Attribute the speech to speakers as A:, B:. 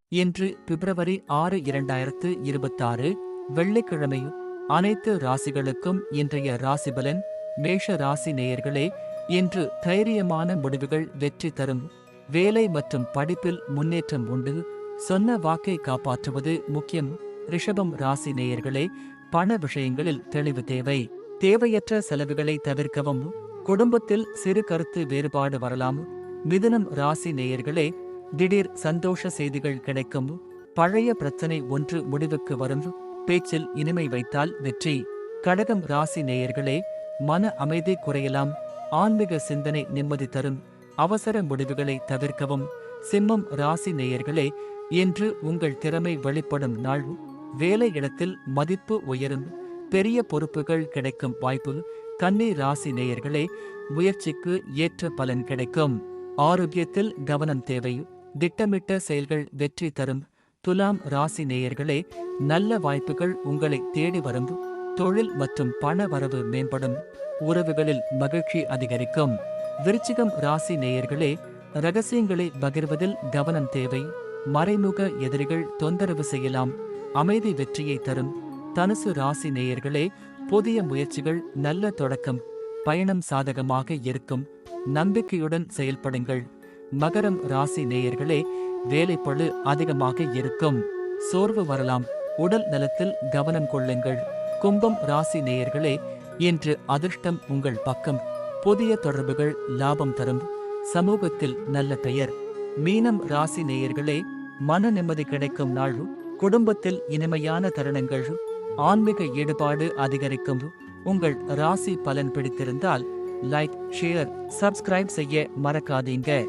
A: இன்று பிப்ரவரி 6 2026 வெள்ளிக்கிழமை. அனைத்து ராசிகளுக்கும் இன்றைய ராசிபலன். மேஷ ராசி நேயர்களே, இன்று தைரியமான முடிவுகள் வெற்றி தரும். வேலை மற்றும் படிப்பில் முன்னேற்றம் உண்டு. சொன்ன வாக்கை காப்பாற்றுவது முக்கியம். ரிஷபம் ராசி நேயர்களே, பண விஷயங்களில் தெளிவு தேவை. தேவையற்ற செலவுகளை தவிர்க்கவும். குடும்பத்தில் சிறு கருத்து வேறுபாடு வரலாம். மிதுனம் ராசி நேயர்களே, திடீர் சந்தோஷ செய்திகள் கிடைக்கும். பழைய பிரச்சனை ஒன்று முடிவுக்கு வரும். பேச்சில் இனிமை வைத்தால் வெற்றி. கடகம் ராசி நேயர்களே, மன அமைதி குறையலாம். ஆன்மீக சிந்தனை நிம்மதி தரும். அவசர முடிவுகளை தவிர்க்கவும். சிம்மம் ராசி நேயர்களே, இன்று உங்கள் திறமை வெளிப்படும் நாள். வேலை இடத்தில் மதிப்பு உயரும். பெரிய பொறுப்புகள் கிடைக்கும் வாய்ப்பு. கன்னி ராசி நேயர்களே, முயற்சிக்கு ஏற்ற பலன் கிடைக்கும். ஆரோக்கியத்தில் கவனம் தேவை. திட்டமிட்ட செயல்கள் வெற்றி தரும். துலாம் ராசி நேயர்களே, நல்ல வாய்ப்புகள் உங்களை தேடி வரும். தொழில் மற்றும் பண வரவு மேம்படும். உறவுகளில் மகிழ்ச்சி அதிகரிக்கும். விருச்சிகம் ராசி நேயர்களே, ரகசியங்களை பகிர்வதில் கவனம் தேவை. மறைமுக எதிரிகள் தொந்தரவு செய்யலாம். அமைதி வெற்றியை தரும். தனுசு ராசி நேயர்களே, புதிய முயற்சிகள் நல்ல தொடக்கம். பயணம் சாதகமாக இருக்கும். நம்பிக்கையுடன் செயல்படுங்கள். மகரம் ராசி நேயர்களே, வேலைப்பளு அதிகமாக இருக்கும். சோர்வு வரலாம். உடல் நலத்தில் கவனம் கொள்ளுங்கள். கும்பம் ராசி நேயர்களே, இன்று அதிர்ஷ்டம் உங்கள் பக்கம். புதிய தொடர்புகள் லாபம் தரும். சமூகத்தில் நல்ல பெயர். மீனம் ராசி நேயர்களே, மன நிம்மதி கிடைக்கும் நாள். குடும்பத்தில் இனிமையான தருணங்கள். ஆன்மீக ஈடுபாடு அதிகரிக்கும். உங்கள் ராசி பலன் பிடித்திருந்தால் லைக், ஷேர், சப்ஸ்கிரைப் செய்ய மறக்காதீங்க.